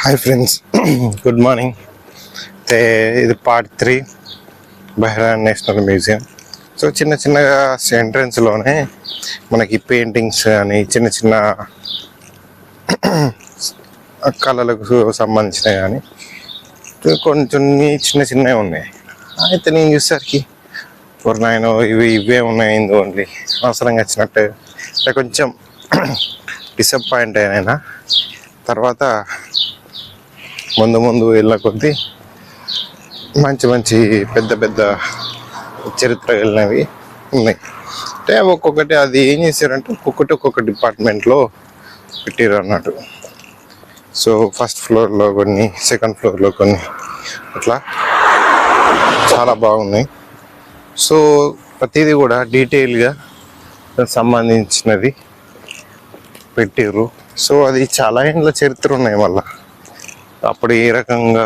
Hi friends, good morning. ఇది part 3 Bahrain national museum. So చిన్న చిన్నగా ఎంట్రన్స్లోనే మనకి పెయింటింగ్స్ కానీ చిన్న చిన్న కళలకు సంబంధించినవి కానీ కొంచెం చిన్న చిన్నవి ఉన్నాయి. అయితే నేను చూసేసరికి నాయన ఇవే ఉన్నాయి ఓన్లీ అవసరంగా వచ్చినట్టు కొంచెం డిసప్పాయింట్ అయినా. తర్వాత ముందు వెళ్ళిన కొద్దీ మంచి మంచి పెద్ద పెద్ద చరిత్ర వెళ్ళినవి ఉన్నాయి. అంటే ఒక్కొక్కటి అది ఏం చేశారంటే ఒక్కొక్క డిపార్ట్మెంట్లో పెట్టారు అన్నట్టు. సో ఫస్ట్ ఫ్లోర్లో కొన్ని, సెకండ్ ఫ్లోర్లో కొన్ని, అట్లా చాలా బాగున్నాయి. సో ప్రతిదీ కూడా డీటెయిల్గా సంబంధించినది పెట్టారు. సో అది చాలా ఏళ్ళ చరిత్ర ఉన్నాయి. మళ్ళీ అప్పుడు ఏ రకంగా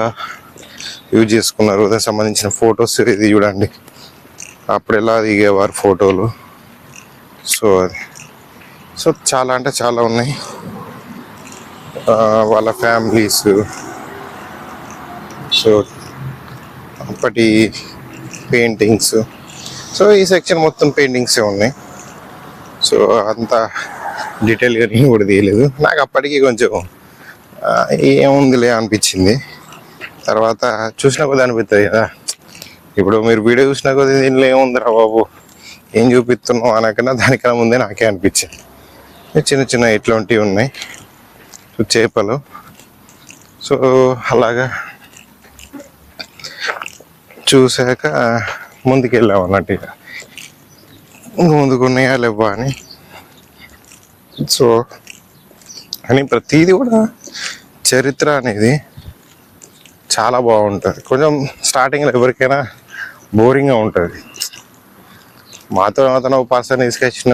యూజ్ చేసుకున్నారు దానికి సంబంధించిన ఫొటోస్ ఇది చూడండి, అప్పుడు ఎలా దిగేవారు ఫోటోలు. సో చాలా అంటే చాలా ఉన్నాయి. వాళ్ళ ఫ్యామిలీస్, సో అప్పటి పెయింటింగ్స్. సో ఈ సెక్షన్ మొత్తం పెయింటింగ్సే ఉన్నాయి. సో అంత డీటెయిల్గా నేను కూడా తీయలేదు. నాకు అప్పటికి కొంచెం ఏముందిలే అనిపించింది. తర్వాత చూసినా కొద్ది అనిపిస్తుంది కదా, ఇప్పుడు మీరు వీడియో చూసినా కొద్ది దీనిలో ఏముందిరా బాబు ఏం చూపిస్తున్నావు అనకన్నా దానికన్నా ముందే నాకే అనిపించింది. చిన్న చిన్న ఇట్లాంటివి ఉన్నాయి, చేపలు. సో అలాగా చూసాక ముందుకు వెళ్ళాం అన్నట్టు, ఇక ముందుకున్నాయా లేవా అని. సో అని ప్రతిదీ కూడా చరిత్ర అనేది చాలా బాగుంటుంది. కొంచెం స్టార్టింగ్లో ఎవరికైనా బోరింగ్గా ఉంటుంది. మాతో ఒక పర్సన్ తీసుకొచ్చిన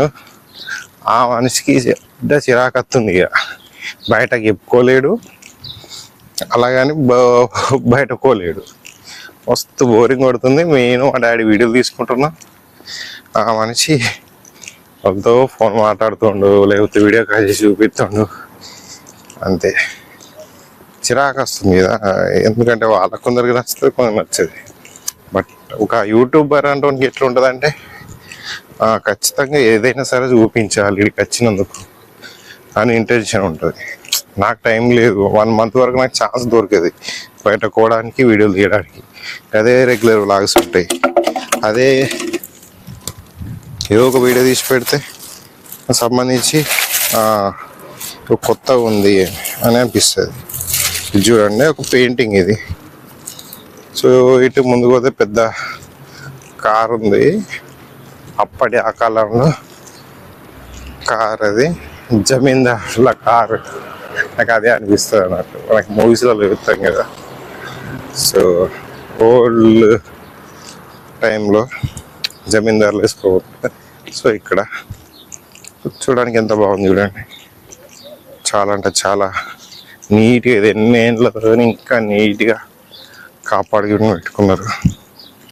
ఆ మనిషికి పెద్ద చిరాకు వస్తుంది, ఇక బయటకు చెప్పుకోలేడు, అలాగని బయటకోలేడు. మస్తు బోరింగ్ కొడుతుంది. నేను మా డాడీ వీడియోలు తీసుకుంటున్నా, ఆ మనిషి వాళ్ళతో ఫోన్ మాట్లాడుతుండు, లేకపోతే వీడియో కాల్ చేసి చూపిస్తుండు. అంతే చిరాకు వస్తుంది కదా, ఎందుకంటే వాళ్ళకు కొందరికి నచ్చుతుంది, కొందరికి నచ్చదు. బట్ ఒక యూట్యూబర్ అంటే ఎట్లా ఉంటుంది అంటే ఖచ్చితంగా ఏదైనా సరే చూపించాలి ఇక్కడికి వచ్చినందుకు అని ఇంటెన్షన్ ఉంటుంది. నాకు టైం లేదు, 1 month వరకు నాకు ఛాన్స్ దొరికేది బయట కోవడానికి, వీడియోలు తీయడానికి. అదే రెగ్యులర్ వ్లాగ్స్ ఉంటాయి, అదే ఏదో ఒక వీడియో తీసి పెడితే సంబంధించి కొత్తగా ఉంది అని అనిపిస్తుంది. ఇది చూడండి, ఒక పెయింటింగ్ ఇది. సో ఇటు ముందుకు పోతే పెద్ద కార్ ఉంది, అప్పటి ఆ కాలంలో కార్, అది జమీందారుల కారు. నాకు అదే అనిపిస్తుంది అన్నట్టు, మనకి మూవీస్లో వెళ్తాం కదా. సో ఓల్డ్ టైంలో జమీందారులు వేసుకోవాలి. సో ఇక్కడ చూడడానికి ఎంత బాగుంది చూడండి, చాలా అంటే చాలా నీట్గా, ఇది ఎన్ని ఏళ్ళతో ఇంకా నీట్గా కాపాడుకుని పెట్టుకున్నారు.